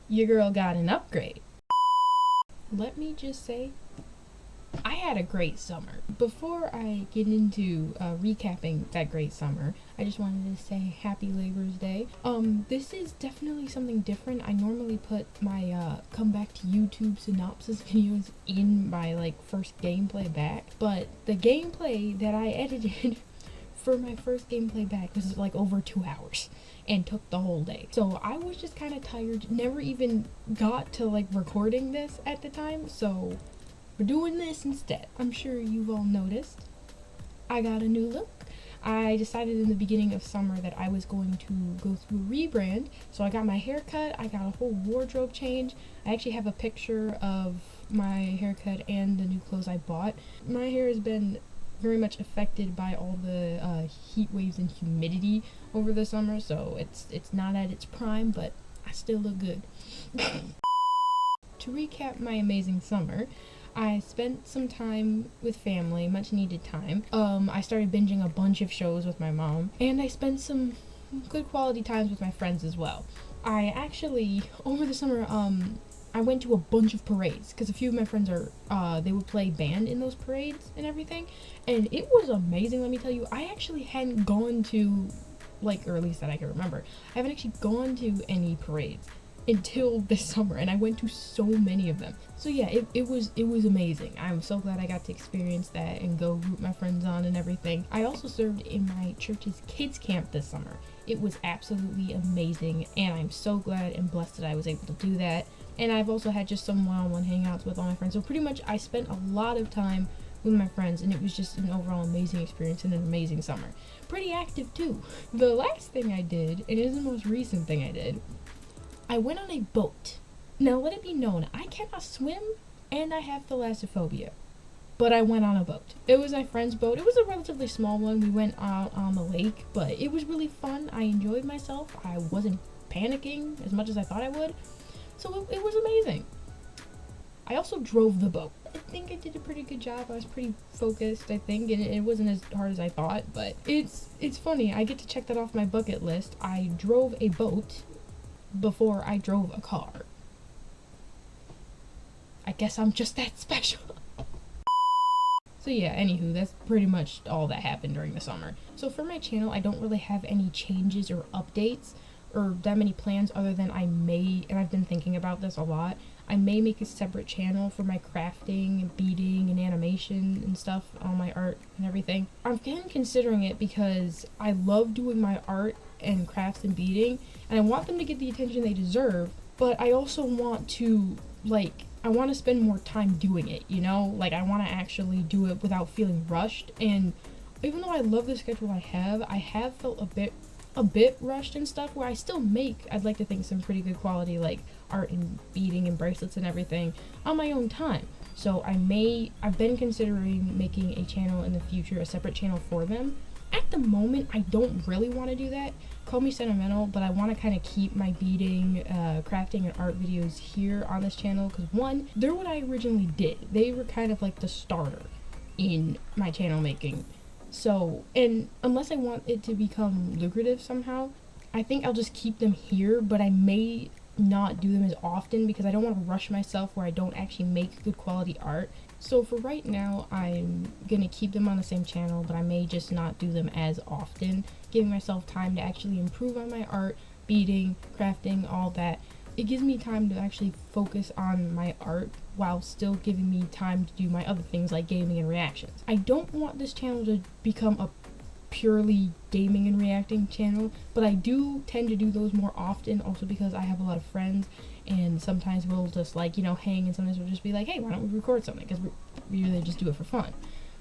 your girl got an upgrade. Let me just say, I had a great summer. Before I get into recapping that great summer, I just wanted to say happy Labor's Day. This is definitely something different. I normally put my come back to YouTube synopsis videos in my like first gameplay back, but the gameplay that I edited for my first gameplay back was like over 2 hours and took the whole day. So I was just kind of tired, never even got to like recording this at the time, so we're doing this instead. I'm sure you've all noticed I got a new look. I decided in the beginning of summer that I was going to go through a rebrand, so I got my hair cut, I got a whole wardrobe change. I actually have a picture of my haircut and the new clothes I bought. My hair has been very much affected by all the heat waves and humidity over the summer, so it's not at its prime, but I still look good. To recap my amazing summer, I spent some time with family, much needed time. I started binging a bunch of shows with my mom, and I spent some good quality times with my friends as well. I actually, over the summer, I went to a bunch of parades, because a few of my friends they would play band in those parades and everything, and it was amazing, let me tell you. I actually hadn't gone to, like, or at least that I can remember, I haven't actually gone to any parades until this summer, and I went to so many of them. So yeah, it was amazing. I'm so glad I got to experience that and go root my friends on and everything. I also served in my church's kids camp this summer. It was absolutely amazing, and I'm so glad and blessed that I was able to do that. And I've also had just some one-on-one hangouts with all my friends. So pretty much I spent a lot of time with my friends, and it was just an overall amazing experience and an amazing summer. Pretty active too. The last thing I did, and it is the most recent thing I did, I went on a boat. Now let it be known, I cannot swim and I have thalassophobia, but I went on a boat. It was my friend's boat. It was a relatively small one. We went out on the lake, but it was really fun. I enjoyed myself. I wasn't panicking as much as I thought I would, so it was amazing. I also drove the boat. I think I did a pretty good job. I was pretty focused, I think, and it wasn't as hard as I thought, but it's funny. I get to check that off my bucket list. I drove a boat before I drove a car. I guess I'm just that special. So yeah, anywho, that's pretty much all that happened during the summer. So for my channel, I don't really have any changes or updates or that many plans, other than I may, and I've been thinking about this a lot, I may make a separate channel for my crafting and beading and animation and stuff, all my art and everything. I've been considering it because I love doing my art and crafts and beading, and I want them to get the attention they deserve, but I also want to, I want to spend more time doing it, you know? Like, I want to actually do it without feeling rushed, and even though I love the schedule I have felt a bit rushed and stuff, where I still make, I'd like to think, some pretty good quality, like, art and beading and bracelets and everything on my own time. So I've been considering making a channel in the future, a separate channel for them. At the moment, I don't really want to do that. Call me sentimental, but I want to kind of keep my beading, crafting, and art videos here on this channel, because one, they're what I originally did. They were kind of like the starter in my channel making. So, and unless I want it to become lucrative somehow, I think I'll just keep them here, but I may not do them as often because I don't want to rush myself where I don't actually make good quality art. So for right now, I'm gonna keep them on the same channel, but I may just not do them as often, giving myself time to actually improve on my art, beading, crafting, all that. It gives me time to actually focus on my art while still giving me time to do my other things like gaming and reactions. I don't want this channel to become a purely gaming and reacting channel, but I do tend to do those more often, also because I have a lot of friends, and sometimes we'll just hang, and sometimes we'll just be like, hey, why don't we record something, because we really just do it for fun.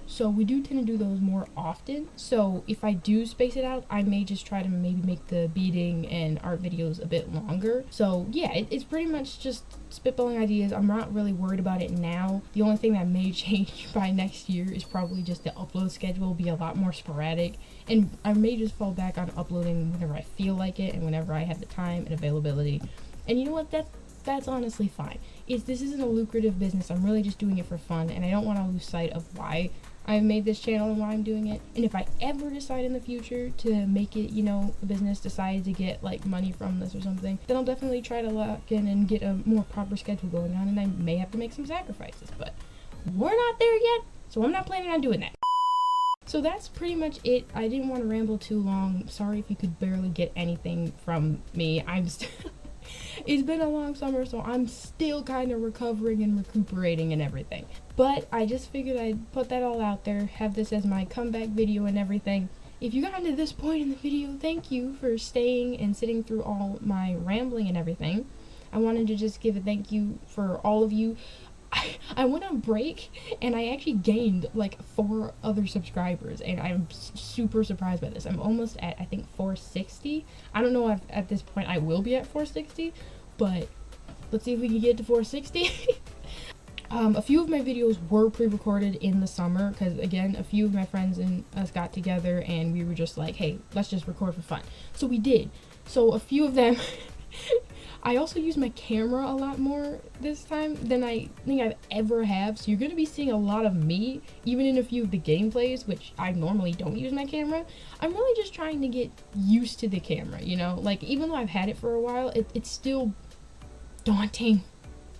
So we do tend to do those more often. So if I do space it out, I may just try to maybe make the beading and art videos a bit longer. So yeah, it's pretty much just spitballing ideas. I'm not really worried about it now. The only thing that may change by next year is probably just the upload schedule will be a lot more sporadic, and I may just fall back on uploading whenever I feel like it and whenever I have the time and availability. And you know what, that's honestly fine. This isn't a lucrative business. I'm really just doing it for fun, and I don't want to lose sight of why I made this channel and why I'm doing it. And if I ever decide in the future to make it, a business, decide to get like money from this or something, then I'll definitely try to lock in and get a more proper schedule going on, and I may have to make some sacrifices, but we're not there yet, so I'm not planning on doing that. So that's pretty much it. I didn't want to ramble too long. Sorry if you could barely get anything from me. It's been a long summer, so I'm still kind of recovering and recuperating and everything. But I just figured I'd put that all out there, have this as my comeback video and everything. If you got to this point in the video, thank you for staying and sitting through all my rambling and everything. I wanted to just give a thank you for all of you. I went on break and I actually gained like 4 other subscribers, and I'm super surprised by this. I'm almost at, I think, 460. I don't know if at this point I will be at 460, but let's see if we can get to 460. A few of my videos were pre-recorded in the summer because, again, a few of my friends and us got together and we were just like, hey, let's just record for fun. So we did. So a few of them I also use my camera a lot more this time than I think I've ever have, so you're going to be seeing a lot of me, even in a few of the gameplays, which I normally don't use my camera. I'm really just trying to get used to the camera, like, even though I've had it for a while, it's still daunting,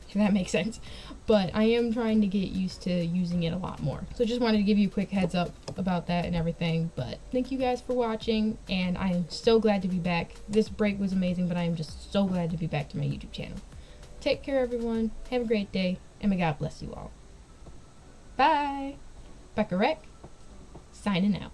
if that makes sense, but I am trying to get used to using it a lot more. So just wanted to give you a quick heads up about that and everything, but thank you guys for watching, and I am so glad to be back. This break was amazing, but I am just so glad to be back to my YouTube channel. Take care, everyone. Have a great day, and may God bless you all. Bye. Becca Rec, signing out.